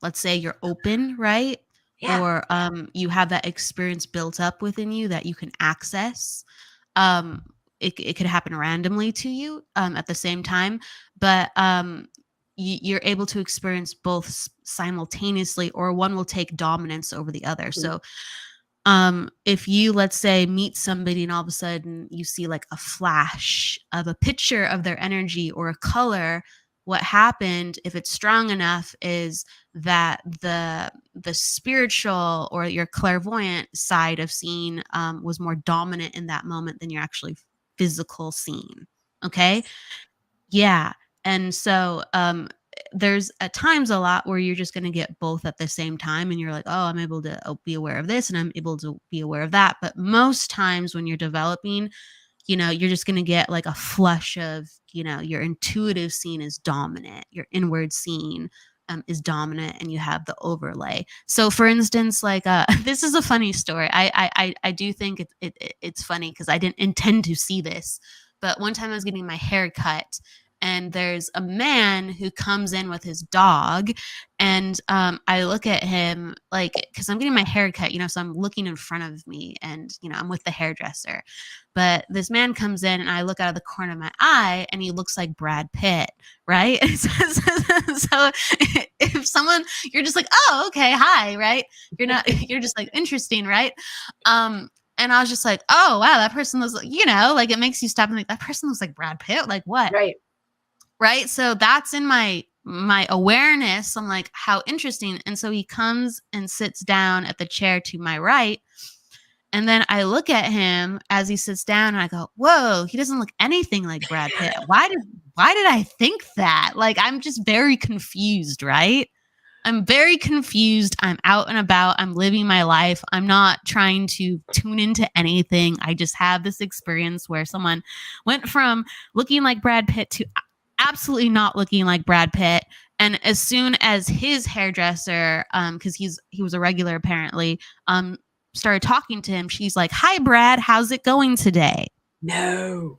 let's say you're open, right, Yeah. or you have that experience built up within you that you can access. um it could happen randomly to you at the same time, but you're able to experience both simultaneously, or one will take dominance over the other. So if you, let's say, meet somebody and all of a sudden you see like a flash of a picture of their energy or a color, what happened, if it's strong enough, is that the spiritual or your clairvoyant side of seeing was more dominant in that moment than your actually physical seeing. Okay. Yeah. And so there's at times a lot where you're just going to get both at the same time, and you're like, oh, I'm able to be aware of this and I'm able to be aware of that. But most times when you're developing, you're just going to get like a flush of, your intuitive seeing is dominant, your inward seeing is dominant, and you have the overlay. So for instance, like this is a funny story. I do think it's funny because I didn't intend to see this, but one time I was getting my hair cut, and there's a man who comes in with his dog, and I look at him like, because I'm getting my hair cut, so I'm looking in front of me, and I'm with the hairdresser. But this man comes in, and I look out of the corner of my eye, and he looks like Brad Pitt, right? So if someone, you're just like, oh, okay, hi, right? You're just like, interesting, right? And I was just like, oh, wow, that person looks like, like it makes you stop and think, that person looks like Brad Pitt. Like what? Right. So that's in my awareness. I'm like, how interesting. And so he comes and sits down at the chair to my right. And then I look at him as he sits down, and I go, whoa, he doesn't look anything like Brad Pitt. Why did I think that? Like, I'm just very confused, right? I'm very confused. I'm out and about. I'm living my life. I'm not trying to tune into anything. I just have this experience where someone went from looking like Brad Pitt to absolutely not looking like Brad Pitt. And as soon as his hairdresser, because he was a regular apparently, started talking to him, she's like, hi, Brad, how's it going today? No.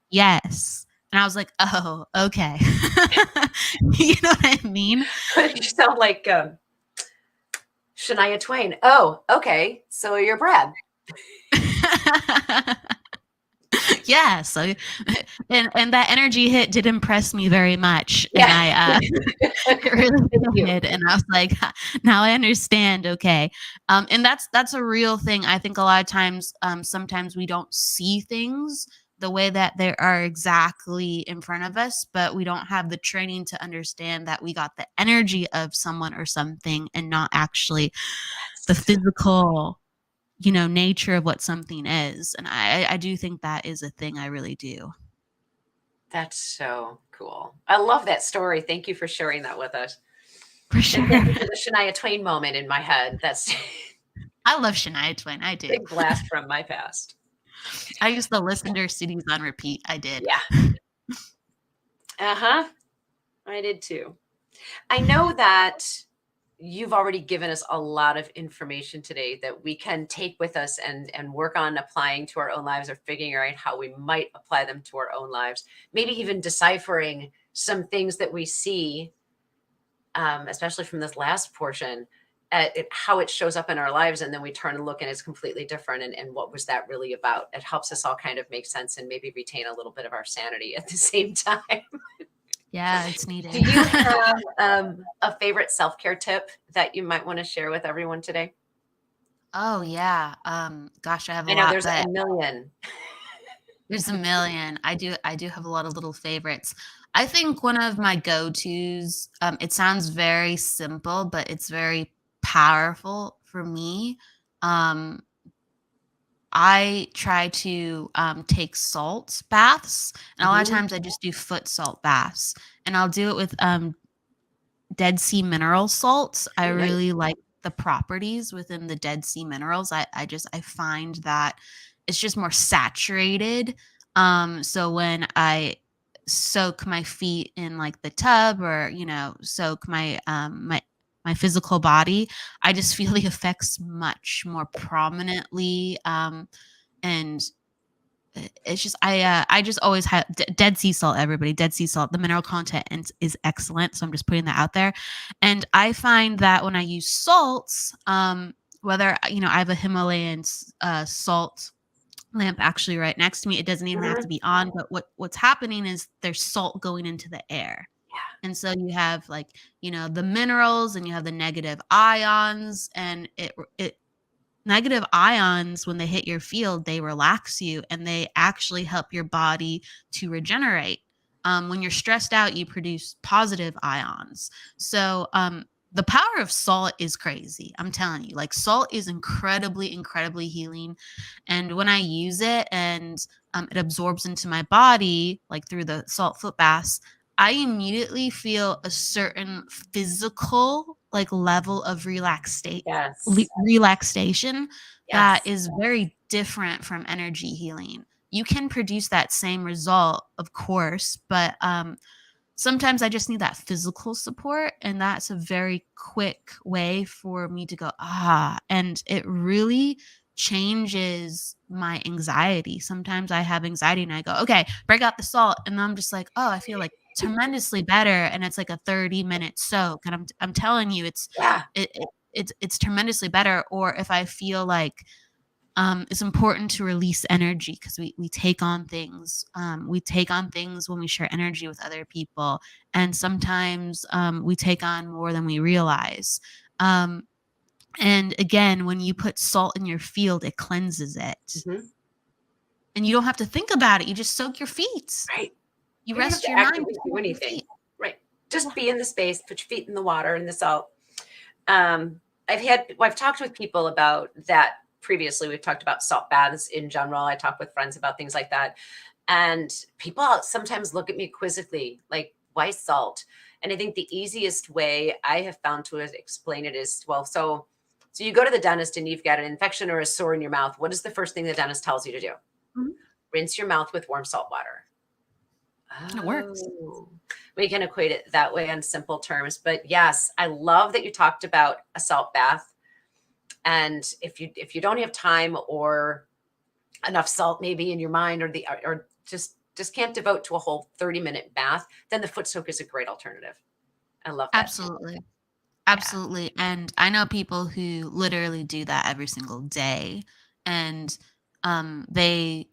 Yes. And I was like, oh, okay. You know what I mean? You sound like Shania Twain. Oh, okay. So you're Brad. Yeah. So, and that energy hit did impress me very much. Yeah. And it really did. And I was like, now I understand. Okay. And that's a real thing. I think a lot of times, sometimes we don't see things the way that they are exactly in front of us, but we don't have the training to understand that we got the energy of someone or something and not actually the physical, nature of what something is. And I do think that is a thing. I really do. That's so cool. I love that story. Thank you for sharing that with us. For sure. The Shania Twain moment in my head. That's I love Shania Twain. I do. Big blast from my past. I used to listen to her CDs on repeat. I did. Yeah. I did too. I know that you've already given us a lot of information today that we can take with us and work on applying to our own lives, or figuring out how we might apply them to our own lives. Maybe even deciphering some things that we see, especially from this last portion, how it shows up in our lives, and then we turn and look and it's completely different. And what was that really about? It helps us all kind of make sense and maybe retain a little bit of our sanity at the same time. Yeah, it's needed. Do you have a favorite self-care tip that you might want to share with everyone today? Oh yeah. Gosh, I have a I know lot. there's a million. There's a million. I do have a lot of little favorites. I think one of my go-tos, it sounds very simple, but it's very powerful for me. I try to take salt baths, and a lot of times I just do foot salt baths, and I'll do it with Dead Sea mineral salts. I really like the properties within the Dead Sea minerals. I find that it's just more saturated. So when I soak my feet in like the tub, or soak my my physical body, I just feel the effects much more prominently. And it's just I just always have Dead Sea salt. Everybody, Dead Sea salt, the mineral content is excellent, so I'm just putting that out there. And I find that when I use salts, whether I have a Himalayan salt lamp actually right next to me, it doesn't even have to be on, but what's happening is there's salt going into the air. And so you have like, the minerals, and you have the negative ions, and it negative ions, when they hit your field, they relax you, and they actually help your body to regenerate. When you're stressed out, you produce positive ions. So the power of salt is crazy. I'm telling you, like, salt is incredibly, incredibly healing. And when I use it, and it absorbs into my body, like through the salt foot baths, I immediately feel a certain physical, like, level of Yes. relaxation that Yes. is very different from energy healing. You can produce that same result, of course, but sometimes I just need that physical support, and that's a very quick way for me to go, and it really changes my anxiety. Sometimes I have anxiety and I go, okay, break out the salt, and I'm just like, oh, I feel like tremendously better, and it's like a 30-minute soak, and I'm telling you, Yeah. it's tremendously better. Or if I feel like it's important to release energy, because we take on things. We take on things when we share energy with other people, and sometimes we take on more than we realize. And again, when you put salt in your field, it cleanses it, Hmm. and you don't have to think about it. You just soak your feet. Right. You You don't have rest to your mind. actively Just do soak your anything. feet. Right. Just Yeah. be in the space, put your feet in the water and the salt. I've talked with people about that previously. We've talked about salt baths in general. I talk with friends about things like that. And people sometimes look at me quizzically, like, why salt? And I think the easiest way I have found to explain it is, well, so you go to the dentist and you've got an infection or a sore in your mouth. What is the first thing the dentist tells you to do? Mhm. Rinse your mouth with warm salt water. It works. Oh, we can equate it that way on simple terms. But yes, I love that you talked about a salt bath. And if you don't have time or enough salt maybe in your mind, or just can't devote to a whole 30-minute bath, then the foot soak is a great alternative. I love that too. Absolutely. Yeah. Absolutely. And I know people who literally do that every single day. And they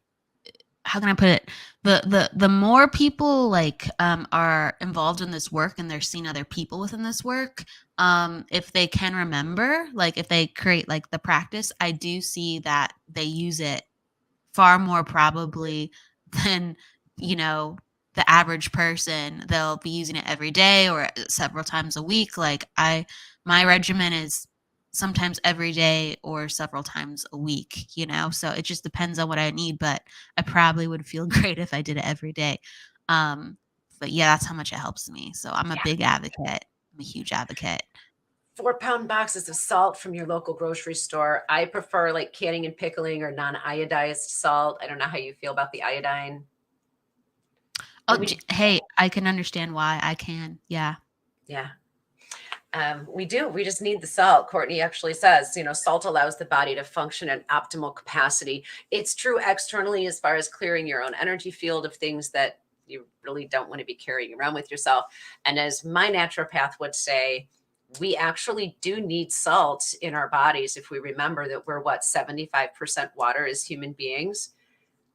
how can I put it? The more people, like, are involved in this work, and they're seeing other people within this work, if they can remember, like, if they create like the practice, I do see that they use it far more probably than, you know, the average person. They'll be using it every day or several times a week. Like, my regimen is sometimes every day or several times a week, so it just depends on what I need, but I probably would feel great if I did it every day. Um, but yeah, that's how much it helps me. So I'm a Yeah. big advocate. I'm a huge advocate. 4-pound boxes of salt from your local grocery store. I prefer like canning and pickling or non-iodized salt. I don't know how you feel about the iodine. Oh, We hey, I can understand why. I can. Yeah. Yeah. We do. We just need the salt. Courtney actually says, salt allows the body to function at optimal capacity. It's true externally as far as clearing your own energy field of things that you really don't want to be carrying around with yourself. And as my naturopath would say, we actually do need salt in our bodies if we remember that we're 75% water as human beings.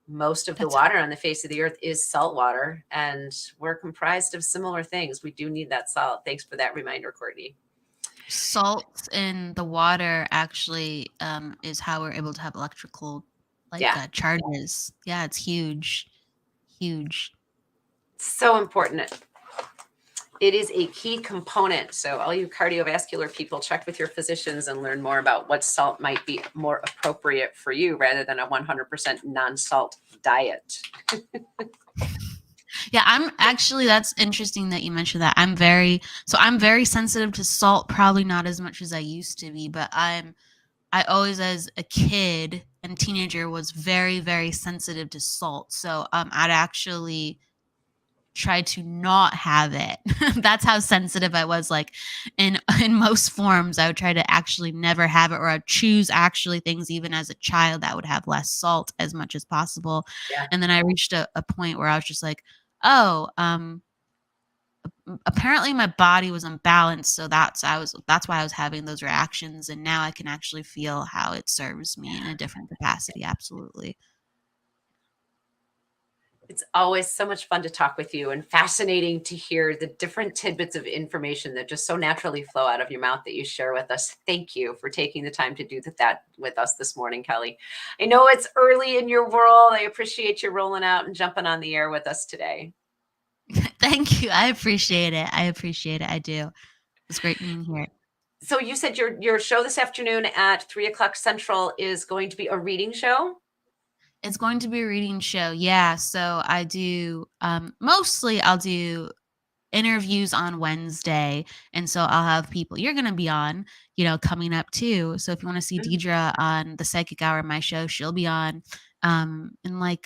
Most of the That's water on the face of the earth is salt water, and we're comprised of similar things. We do need that salt. Thanks for that reminder, Courtney. salt in the water actually is how we're able to have electrical, like, Yeah, charges. Yeah, it's huge. Huge. so important. It is a key component. So all you cardiovascular people, check with your physicians and learn more about what salt might be more appropriate for you rather than a 100% non-salt diet. Yeah, I'm actually, that's interesting that you mentioned that. I'm very sensitive to salt, probably not as much as I used to be, but I always, as a kid and teenager, was very, very sensitive to salt. So I'd actually try to not have it. That's how sensitive I was. Like, in most forms, I would try to actually never have it, or I'd choose actually things, even as a child, that would have less salt as much as possible. Yeah. And then I reached a point where I was just like, oh, apparently my body was unbalanced, so that's why I was having those reactions, and now I can actually feel how it serves me in a different capacity. Absolutely. It's always so much fun to talk with you and fascinating to hear the different tidbits of information that just so naturally flow out of your mouth that you share with us. Thank you for taking the time to do that with us this morning, Kelly. I know it's early in your world. I appreciate you rolling out and jumping on the air with us today. Thank you. I appreciate it. I do. It's great being here. So you said your show this afternoon at 3:00 Central is going to be a reading show? It's going to be a reading show. Yeah. So I do, mostly I'll do interviews on Wednesday. And so I'll have people you're going to be on, coming up too. So if you want to see Deidre on the Psychic Hour, my show, she'll be on. In I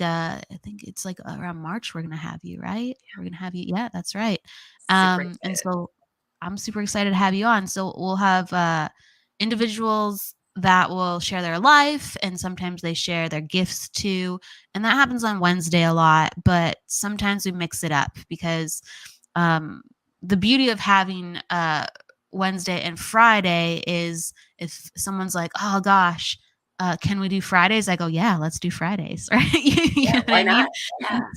think it's like around March, we're going to have you, right? We're going to have you. Yeah, that's right. And so I'm super excited to have you on. So we'll have individuals that will share their life, and sometimes they share their gifts too. And that happens on Wednesday a lot, but sometimes we mix it up because the beauty of having Wednesday and Friday is if someone's like, oh gosh, can we do Fridays? I go, yeah, let's do Fridays. Right. You know what I mean?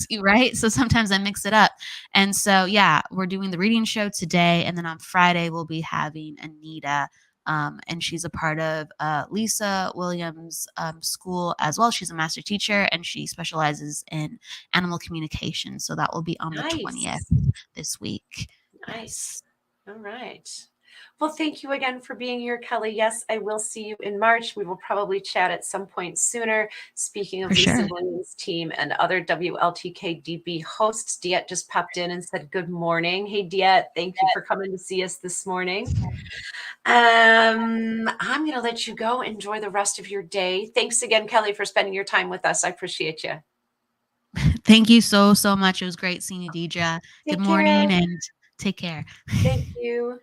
Yeah. Right. So sometimes I mix it up. And so, yeah, we're doing the reading show today. And then on Friday, we'll be having Anita. And she's a part of Lisa Williams' school as well. She's a master teacher and she specializes in animal communication. So that will be on the 20th this week. Nice. All right. Well, thank you again for being here, Kelly. Yes, I will see you in March. We will probably chat at some point sooner. Speaking of Lisa Williams' team and other WLTK-DB hosts, Diet just popped in and said good morning. Hey, Diet, thank you for coming to see us this morning. I'm going to let you go. Enjoy the rest of your day. Thanks again, Kelly, for spending your time with us. I appreciate you. Thank you so much. It was great seeing you, Deidre. Good morning and take care. Thank you.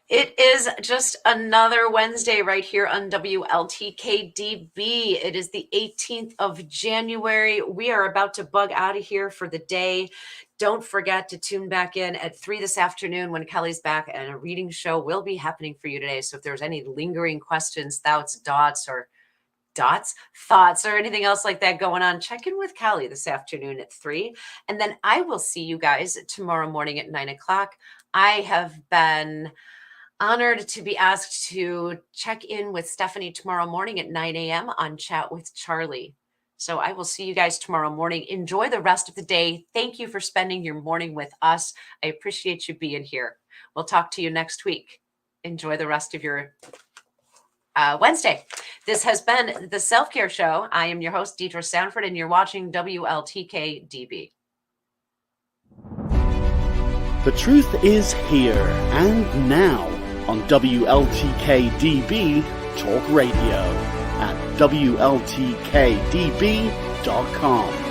It is just another Wednesday right here on WLTK-DB. It is the 18th of January. We are about to bug out of here for the day. Don't forget to tune back in at 3 this afternoon when Kelly's back, and a reading show will be happening for you today. So if there's any lingering questions, thoughts, thoughts, or anything else like that going on, check in with Kelly this afternoon at 3. And then I will see you guys tomorrow morning at 9 o'clock. I have been honored to be asked to check in with Stephanie tomorrow morning at 9 a.m. on Chat with Charlie. So I will see you guys tomorrow morning. Enjoy the rest of the day. Thank you for spending your morning with us. I appreciate you being here. We'll talk to you next week. Enjoy the rest of your Wednesday. This has been the Self-Care Show. I am your host, Deidre Sanford, and you're watching WLTK-DB. The truth is here and now on WLTK-DB Talk Radio at WLTK-DB.com.